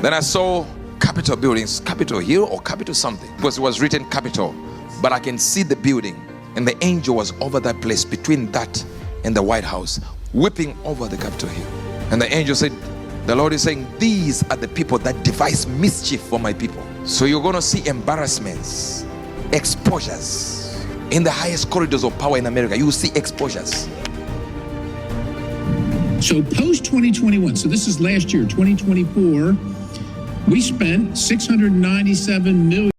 Then I saw Capitol buildings, Capitol Hill or Capitol something, because it was written Capitol, but I can see the building, and the angel was over that place between that and the White House, whipping over the Capitol Hill. And the angel said, the Lord is saying, these are the people that devise mischief for my people. So you're going to see embarrassments, exposures. In the highest corridors of power in America, you will see exposures. So post 2021, so this is last year, 2024, we spent $697 million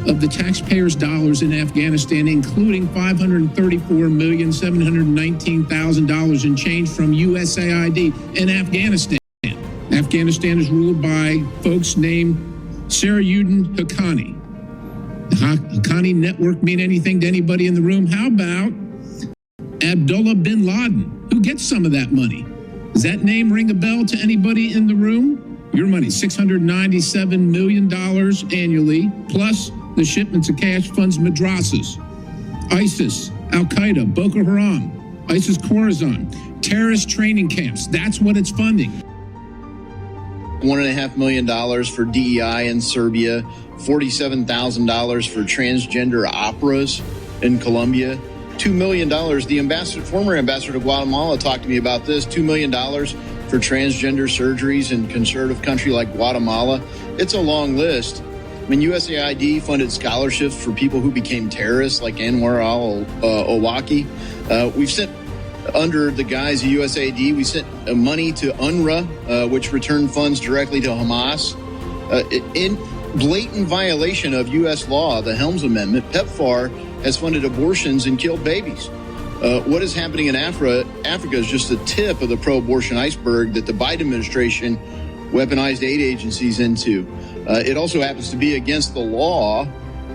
of the taxpayers' dollars in Afghanistan, including $534,719,000 in change from USAID in Afghanistan. Afghanistan is ruled by folks named Sarayuddin Haqqani. The Haqqani network mean anything to anybody in the room? How about Abdullah bin Laden? Who gets some of that money? Does that name ring a bell to anybody in the room? Your money, $697 million annually, plus the shipments of cash funds madrasas, ISIS, Al-Qaeda, Boko Haram, ISIS Khorasan, terrorist training camps. That's what it's funding. $1.5 million for DEI in Serbia, $47,000 for transgender operas in Colombia, $2 million. The former ambassador to Guatemala talked to me about this, $2 million for transgender surgeries in conservative country like Guatemala. It's a long list. I mean, USAID funded scholarships for people who became terrorists like Anwar al-Awlaki. We've sent, under the guise of USAID, we sent money to UNRWA, which returned funds directly to Hamas. In blatant violation of U.S. law, the Helms Amendment, PEPFAR has funded abortions and killed babies. What is happening in Africa is just the tip of the pro-abortion iceberg that the Biden administration weaponized aid agencies into. It also happens to be against the law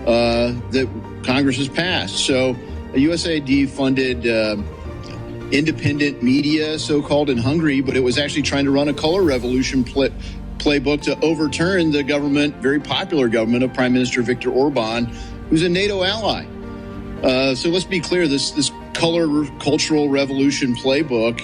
that Congress has passed. So USAID funded independent media, so-called, in Hungary, but it was actually trying to run a color revolution playbook to overturn the government, very popular government of Prime Minister Viktor Orban, who's a NATO ally. So let's be clear, this color cultural revolution playbook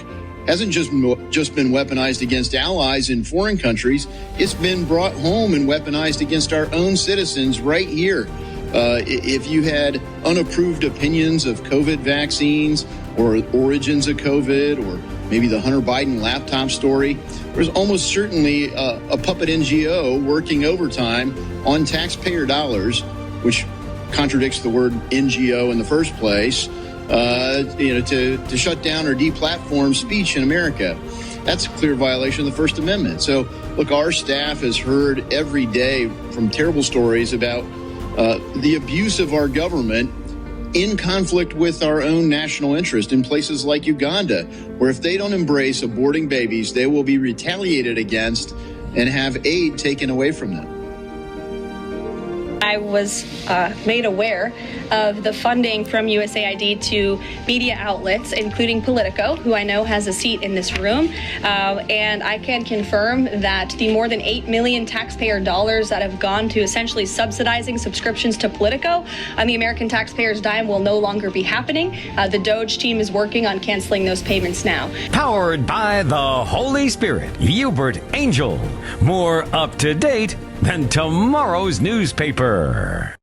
hasn't just been weaponized against allies in foreign countries. It's been brought home and weaponized against our own citizens right here. If you had unapproved opinions of COVID vaccines or origins of COVID, or maybe the Hunter Biden laptop story, there's almost certainly a puppet NGO working overtime on taxpayer dollars, which contradicts the word NGO in the first place, to shut down or deplatform speech in America. That's a clear violation of the First Amendment. So, look, our staff has heard every day from terrible stories about the abuse of our government in conflict with our own national interest in places like Uganda, where if they don't embrace aborting babies, they will be retaliated against and have aid taken away from them. I was made aware of the funding from USAID to media outlets, including Politico, who I know has a seat in this room. And I can confirm that the more than $8 million taxpayer dollars that have gone to essentially subsidizing subscriptions to Politico on the American taxpayers' dime will no longer be happening. The Doge team is working on canceling those payments now. Powered by the Holy Spirit, Uebert Angel. More up to date than tomorrow's newspaper.